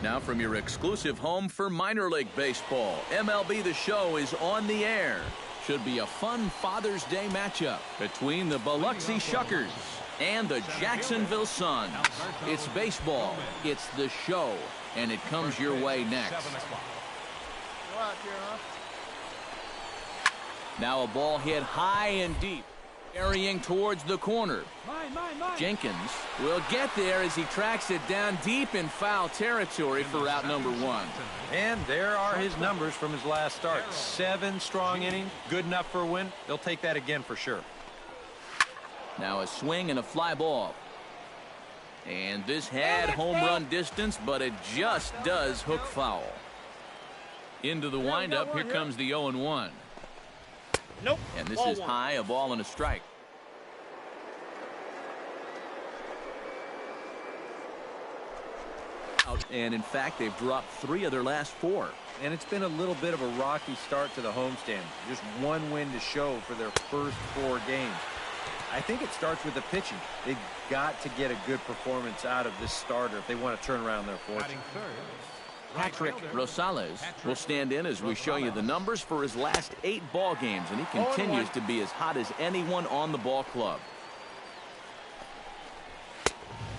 Now from your exclusive home for minor league baseball, MLB The Show is on the air. Should be a fun Father's Day matchup between the Biloxi Shuckers and the Jacksonville Suns. It's baseball, it's The Show, and it comes your way next. Now a ball hit high and deep, carrying towards the corner. Jenkins will get there as he tracks it down deep in foul territory for out number one. And there are his numbers from his last start. 7 strong innings, good enough for a win. They'll take that again for sure. Now a swing and a fly ball. And this had home run distance, but it just does hook foul. Into the windup, here comes the 0-1. Nope. And this is high, a ball and a strike. And in fact, they've dropped 3 of their last 4. And it's been a little bit of a rocky start to the homestand. Just 1 win to show for their first 4 games. I think it starts with the pitching. They've got to get a good performance out of this starter if they want to turn around their fortune. Patrick Rosales will stand in as we show you the numbers for his last 8 ball games, and he continues to be as hot as anyone on the ball club.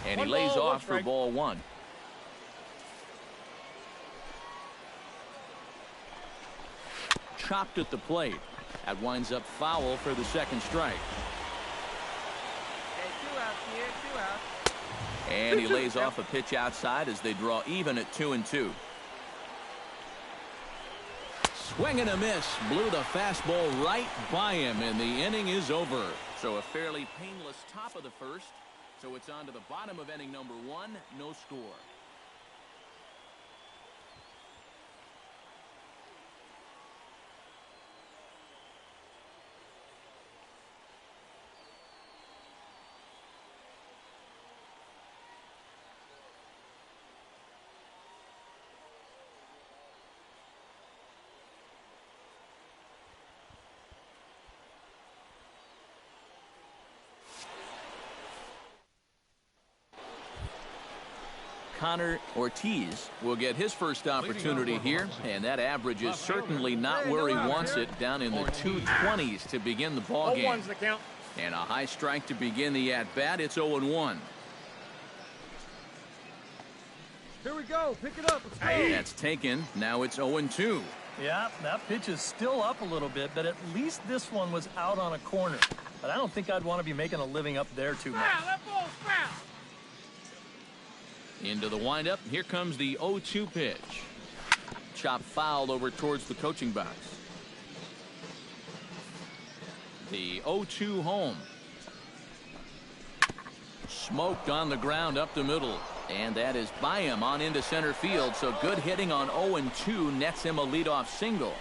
And he lays off for ball 1. Chopped at the plate. That winds up foul for the second strike. And he lays off a pitch outside as they draw even at 2-2. Swing and a miss. Blew the fastball right by him, and the inning is over. So a fairly painless top of the first. So it's on to the bottom of inning number 1. No score. Connor Ortiz will get his first opportunity here, and that average is certainly not where he wants it, down in the 220s to begin the ball game. And a high strike to begin the at-bat. It's 0-1. Here we go. Pick it up. Let's go. That's taken. Now it's 0-2. Yeah, that pitch is still up a little bit, but at least this one was out on a corner. But I don't think I'd want to be making a living up there too much. That ball's foul. Into the windup. Here comes the 0-2 pitch. Chop fouled over towards the coaching box. The 0-2 home. Smoked on the ground up the middle. And that is by him on into center field. So good hitting on 0-2 nets him a leadoff single.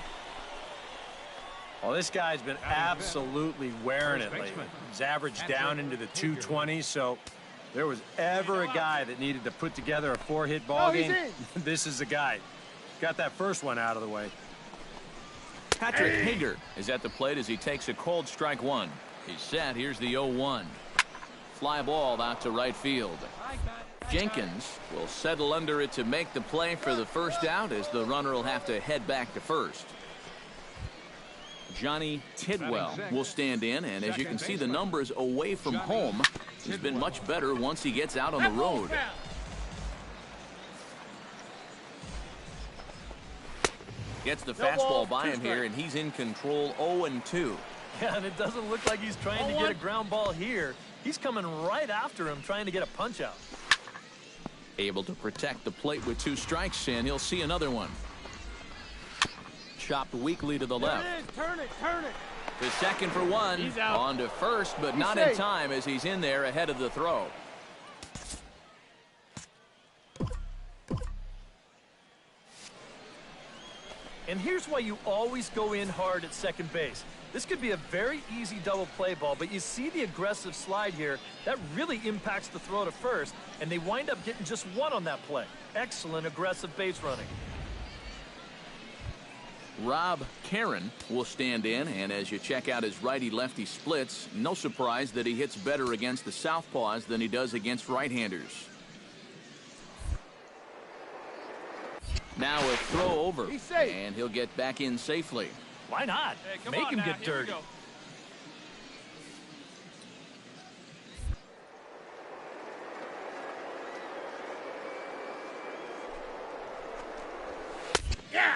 Well, this guy's been absolutely wearing it lately. He's averaged down into the 220s, so there was ever a guy that needed to put together a 4-hit ball game, this is the guy. Got that first one out of the way. Patrick Hager is at the plate as he takes a cold strike 1. He's set. Here's the 0-1. Fly ball out to right field. Jenkins will settle under it to make the play for the first out, as the runner will have to head back to first. Johnny Tidwell will stand in, and as you can see, the numbers away from home has been much better once he gets out on the road. Gets the fastball by him here, and he's in control. 0-2. Yeah, and it doesn't look like he's trying to get a ground ball here. He's coming right after him, trying to get a punch out. Able to protect the plate with 2 strikes, and he'll see another one. Chopped weakly to the left. Turn it. The second for 1. He's out. On to first, but not in time as he's in there ahead of the throw. And here's why you always go in hard at second base. This could be a very easy double play ball, but you see the aggressive slide here. That really impacts the throw to first, and they wind up getting just 1 on that play. Excellent aggressive base running. Rob Karen will stand in, and as you check out his righty-lefty splits, no surprise that he hits better against the southpaws than he does against right-handers. Now a throw over, He's safe. and he'll get back in safely. Why not? Make him get dirty.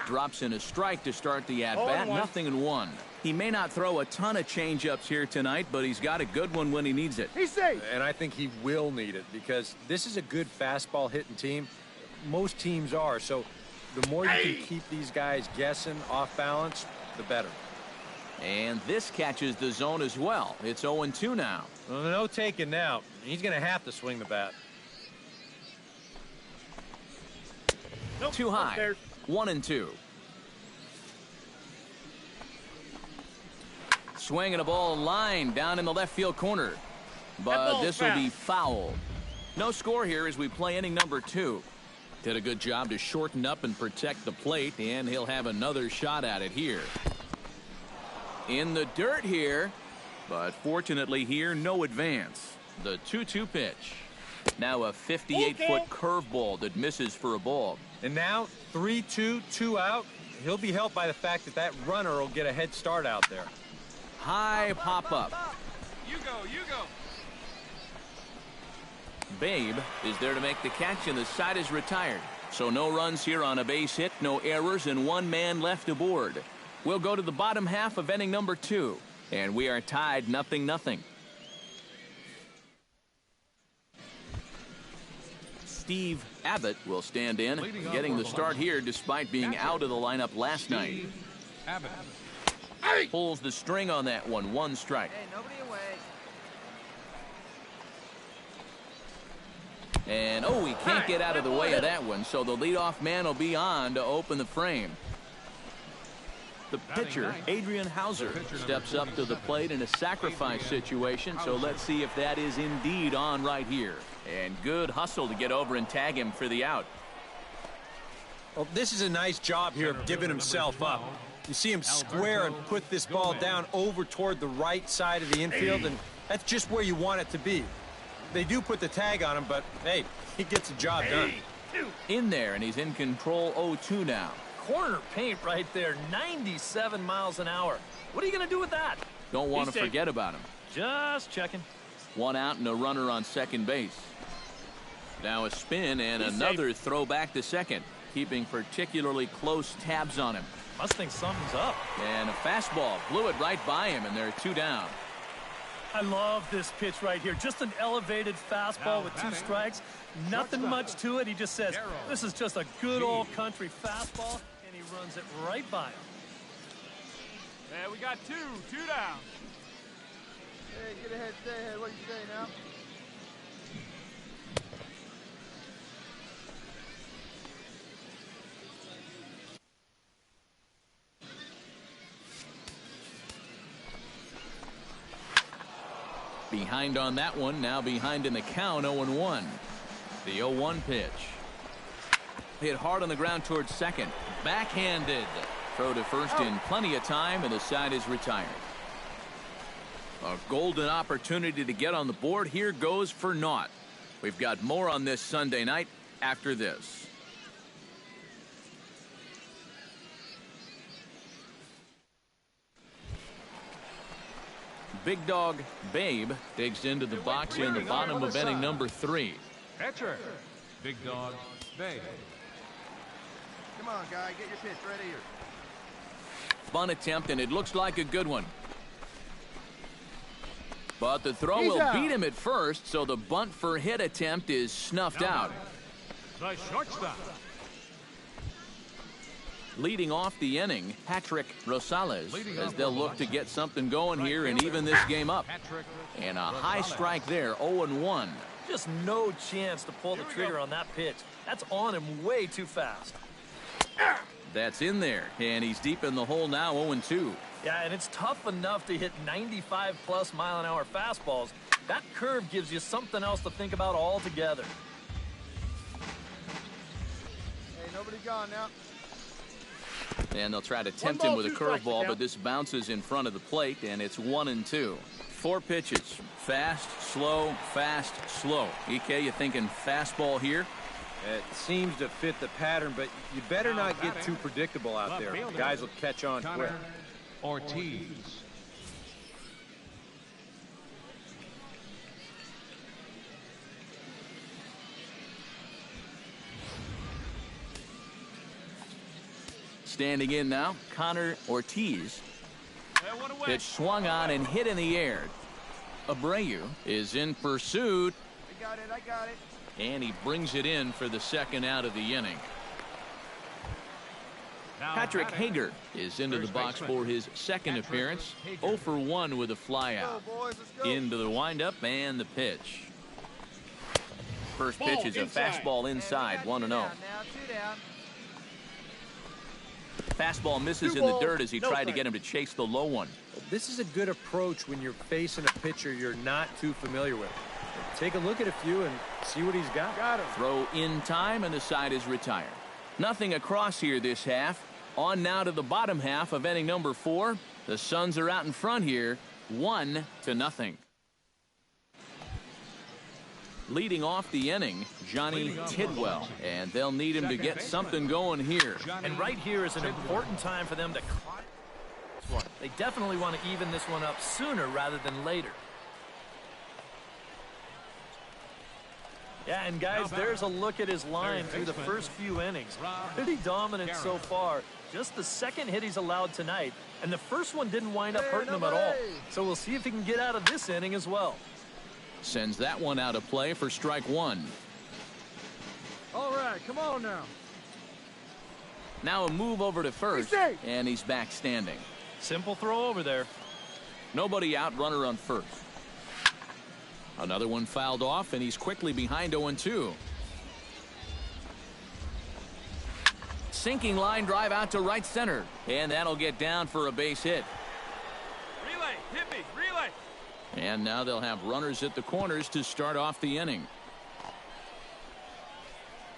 Drops in a strike to start the at-bat. 0-1. He may not throw a ton of change-ups here tonight, but he's got a good one when he needs it. He's safe. And I think he will need it because this is a good fastball hitting team. Most teams are. So the more you can keep these guys guessing off balance, the better. And this catches the zone as well. It's 0-2 now. Well, no taking now. He's going to have to swing the bat. Nope. Too high. Upstairs. 1-2. Swinging a ball line down in the left field corner. But this will be foul. No score here as we play inning number 2. Did a good job to shorten up and protect the plate, and he'll have another shot at it here. In the dirt here, but fortunately here, no advance. The 2-2 pitch. Now a 58-foot curveball that misses for a ball. And now 3-2, 2 out. He'll be helped by the fact that that runner will get a head start out there. High pop up. You go, you go. Babe is there to make the catch, and the side is retired. So no runs here on a base hit, no errors, and one man left aboard. We'll go to the bottom half of inning number 2, and we are tied 0-0. Steve Abbott will stand in, getting the start here despite being out of the lineup last night. Abbott. Pulls the string on that one. 1 strike. Hey, nobody away. And, he can't get out of the way of that one, so the leadoff man will be on to open the frame. The pitcher, Adrian Hauser, steps up to the plate in a sacrifice situation, so let's see if that is indeed on right here. And good hustle to get over and tag him for the out. Well, this is a nice job here of giving himself up. You see him square and put this ball down over toward the right side of the infield, and that's just where you want it to be. They do put the tag on him, but, hey, he gets the job done. In there, and he's in control. 0-2 now. Corner paint right there, 97 miles an hour. What are you going to do with that? Don't want to forget about him. Just checking. 1 out and a runner on second base. Now a spin and another throw back to second, keeping particularly close tabs on him. Must think something's up. And a fastball blew it right by him, and they're 2 down. I love this pitch right here. Just an elevated fastball with 2 strikes. Nothing much to it. He just says, this is just a good old country fastball, and he runs it right by him. Yeah, we got 2 down. Hey, get ahead, stay ahead. What do you say now? Behind on that one, now behind in the count. 0-1. The 0-1 pitch. Hit hard on the ground towards second. Backhanded. Throw to first in plenty of time, and the side is retired. A golden opportunity to get on the board here goes for naught. We've got more on this Sunday night after this. Big dog Babe digs into the box in the bottom of inning number 3. Catcher. Big dog. Babe. Come on, guy. Get your pitch ready here. Fun attempt, and it looks like a good one. But the throw He's will out. beat him at first, so the bunt for hit attempt is snuffed out. The shortstop. Leading off the inning, Patrick Rosales, as they'll look to get something going here and even this game up. And a high strike there, 0-1. Just no chance to pull the trigger on that pitch. That's on him way too fast. That's in there, and he's deep in the hole now, 0-2. Yeah, and it's tough enough to hit 95-plus mile-an-hour fastballs. That curve gives you something else to think about altogether. Hey, nobody gone now. And they'll try to tempt him with a curveball, but this bounces in front of the plate, and it's 1-2. 4 pitches. Fast, slow, fast, slow. EK, you thinking fastball here? It seems to fit the pattern, but you better not get too predictable out there. Guys will catch on quick. Connor Ortiz. Standing in now, Connor Ortiz. One away. Pitch swung on and hit in the air. Abreu is in pursuit, I got it, I got it. and he brings it in for the second out of the inning. Now Patrick batting, Hager is into the first box baseman, for his second Patrick appearance. Hager. 0 for 1 with a Let's go, flyout. boys, let's go. Into the windup and the pitch. First pitch is a fastball inside, 1-0. Now, 2 down. Fastball misses in the dirt as he tried to get him to chase the low one. This is a good approach when you're facing a pitcher you're not too familiar with. Take a look at a few and see what he's got. Got him. Throw in time, and the side is retired. Nothing across here this half. On now to the bottom half of inning number 4. The Suns are out in front here, 1-0. Leading off the inning, Johnny Tidwell, and they'll need him to get something going here. And right here is an important time for them to climb this one. They definitely want to even this one up sooner rather than later. Yeah, and guys, there's a look at his line through the first few innings. Pretty dominant so far. Just the second hit he's allowed tonight, and the first one didn't wind up hurting him at all. So we'll see if he can get out of this inning as well. Sends that one out of play for strike 1. All right, come on now. Now a move over to first, and he's back standing. Simple throw over there. Nobody out, runner on first. Another one fouled off, and he's quickly behind 0-2. Sinking line drive out to right center, and that'll get down for a base hit. Relay, hit me, relay. And now they'll have runners at the corners to start off the inning.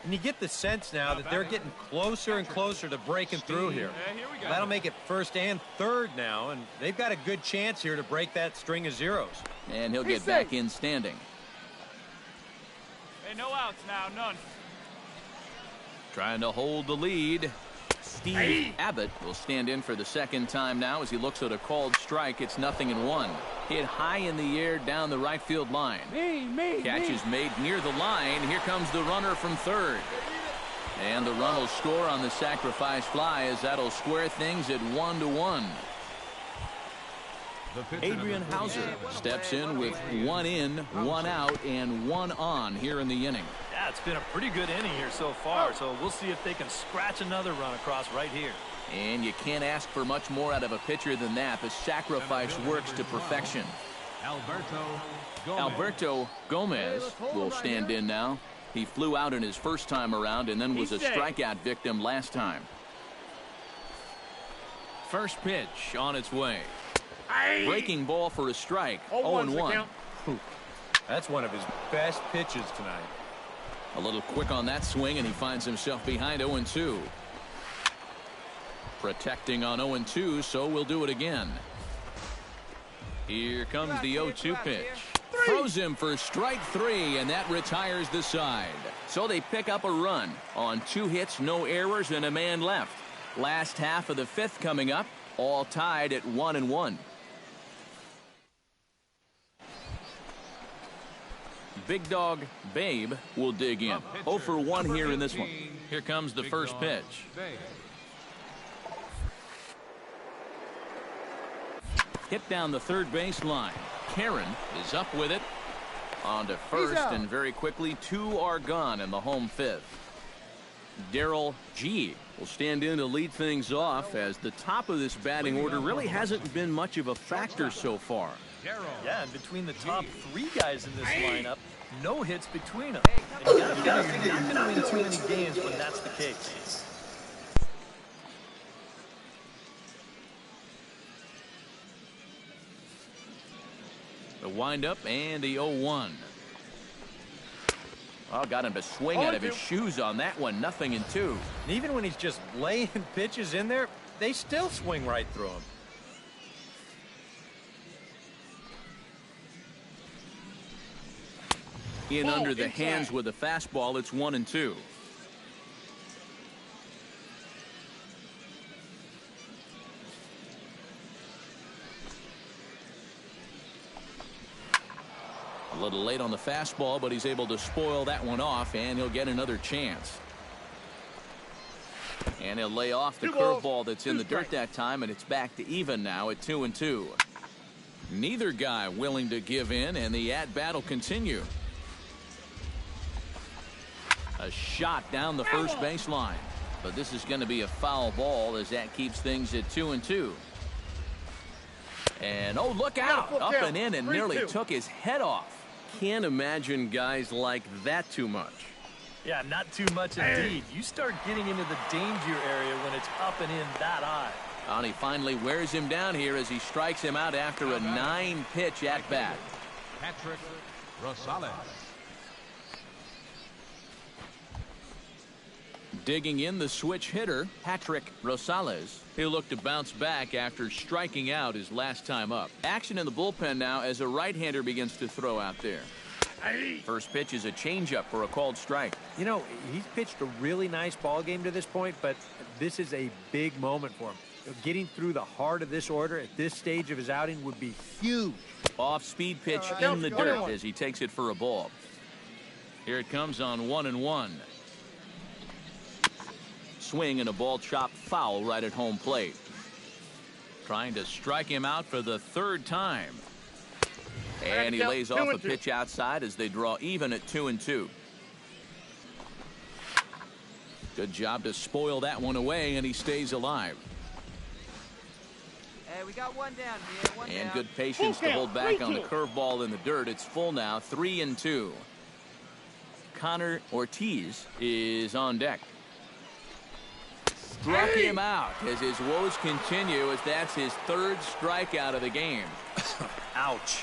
And you get the sense now that they're getting closer and closer to breaking through here. Yeah, here we go. That'll make it first and third now, and they've got a good chance here to break that string of zeros. And he'll get back in standing. Hey, no outs now, none. Trying to hold the lead. Steve Abbott will stand in for the second time now as he looks at a called strike. It's 0-1. Hit high in the air down the right field line. Catch is made near the line. Here comes the runner from third. And the run will score on the sacrifice fly as that'll square things at 1-1. Adrian Hauser steps in with 1 in, 1 out, and 1 on here in the inning. Yeah, it's been a pretty good inning here so far, so we'll see if they can scratch another run across right here. And you can't ask for much more out of a pitcher than that. The sacrifice works to perfection. Alberto Gomez will stand in now. He flew out in his first time around and then was a strikeout victim last time. First pitch on its way. Breaking ball for a strike. 0-1. That's one of his best pitches tonight. A little quick on that swing, and he finds himself behind 0-2. Protecting on 0-2, so we'll do it again. Here comes the 0-2 pitch. Throws him for strike 3, and that retires the side. So they pick up a run on 2 hits, no errors, and a man left. Last half of the 5th coming up, all tied at 1-1. Big Dog Babe will dig in. 0 for 1 here in this one. Here comes the first pitch. Hit down the third base line. Karen is up with it. On to first, and very quickly 2 are gone in the home 5th. Darrell G will stand in to lead things off, as the top of this batting order really hasn't been much of a factor so far. Yeah, and between the top 3 guys in this lineup, no hits between them. And you gotta figure you're not gonna win too many games when that's the case. The windup and the 0-1. Oh, got him to swing out of his shoes on that one. 0-2. And even when he's just laying pitches in there, they still swing right through him. In under the hands with a fastball, it's 1-2. A little late on the fastball, but he's able to spoil that one off, and he'll get another chance. And he'll lay off the curveball that's in the dirt that time, and it's back to even now at 2-2. Neither guy willing to give in, and the at-bat will continue. A shot down the first baseline, but this is going to be a foul ball as that keeps things at 2-2. And oh, look out, up and in, and nearly took his head off. Can't imagine guys like that too much. Yeah, not too much indeed. You start getting into the danger area when it's up and in that high. And he finally wears him down here as he strikes him out after a 9-pitch at bat. Patrick Rosales. Digging in the switch hitter, Patrick Rosales. He'll look to bounce back after striking out his last time up. Action in the bullpen now as a right-hander begins to throw out there. First pitch is a changeup for a called strike. You know, he's pitched a really nice ball game to this point, but this is a big moment for him. Getting through the heart of this order at this stage of his outing would be huge. Off-speed pitch in the dirt as he takes it for a ball. Here it comes on 1-1. Swing and a ball chopped foul right at home plate. Trying to strike him out for the third time. And he lays off a pitch outside as they draw even at 2-2. Good job to spoil that one away, and he stays alive. Hey, we got one down here. One and down. Good patience to hold back on the curveball in the dirt. It's full now, 3-2. Connor Ortiz is on deck. Struck him out as his woes continue, as that's his third strikeout of the game. Ouch.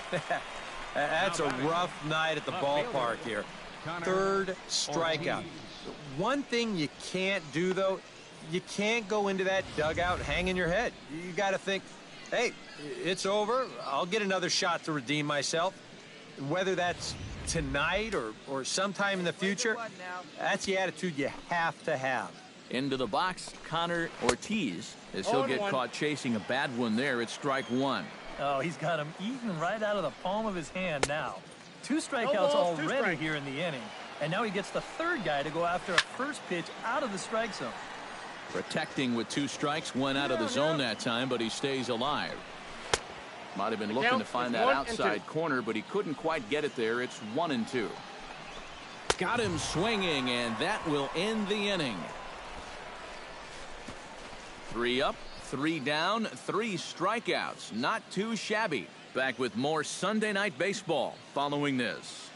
That's a rough night at the ballpark here. Third strikeout. One thing you can't do, though, you can't go into that dugout hanging your head. You got to think, hey, it's over. I'll get another shot to redeem myself. Whether that's tonight or sometime in the future, that's the attitude you have to have. Into the box, Connor Ortiz, as he'll get caught chasing a bad one there. It's strike one. Oh, he's got him eaten right out of the palm of his hand now. 2 strikeouts already here in the inning. And now he gets the third guy to go after a first pitch out of the strike zone. Protecting with 2 strikes, went out of the zone that time, but he stays alive. Might have been looking to find that outside corner, but he couldn't quite get it there. It's 1-2. Got him swinging, and that will end the inning. 3 up, 3 down, 3 strikeouts. Not too shabby. Back with more Sunday Night Baseball following this.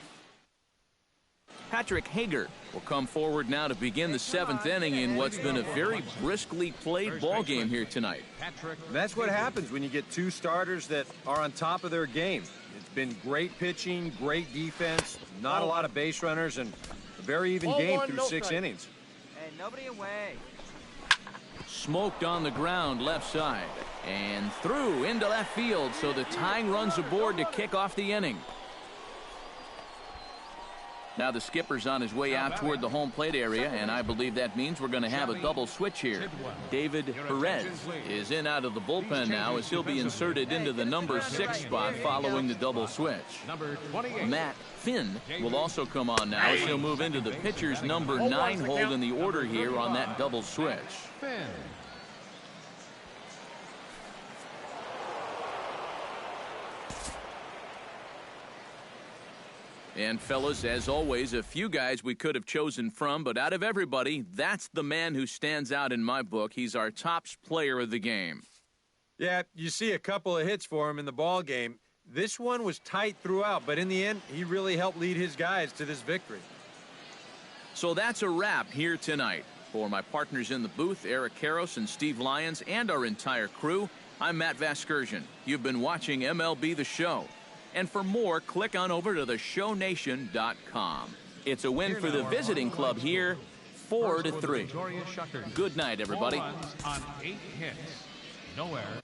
Patrick Hager will come forward now to begin the 7th inning in what's been a very briskly played ball game here tonight. That's what happens when you get 2 starters that are on top of their game. It's been great pitching, great defense, not a lot of base runners, and a very even game through 6 innings. Hey, nobody away. Smoked on the ground left side and through into left field, so the tying runs aboard to kick off the inning. Now the skipper's on his way out toward the home plate area, and I believe that means we're going to have a double switch here. David Perez is in out of the bullpen now as he'll be inserted into the number 6 spot following the double switch. Matt Finn will also come on now as he'll move into the pitcher's number 9 hold in the order here on that double switch. And fellas, as always, a few guys we could have chosen from, but out of everybody, that's the man who stands out in my book. He's our top player of the game. Yeah, you see a couple of hits for him in the ball game. This one was tight throughout, but in the end, he really helped lead his guys to this victory. So that's a wrap here tonight. For my partners in the booth, Eric Karros and Steve Lyons, and our entire crew, I'm Matt Vasgersian. You've been watching MLB The Show. And for more, click on over to theshownation.com. It's a win for the visiting club here, 4-3. Good night, everybody. On 8 hits. No error.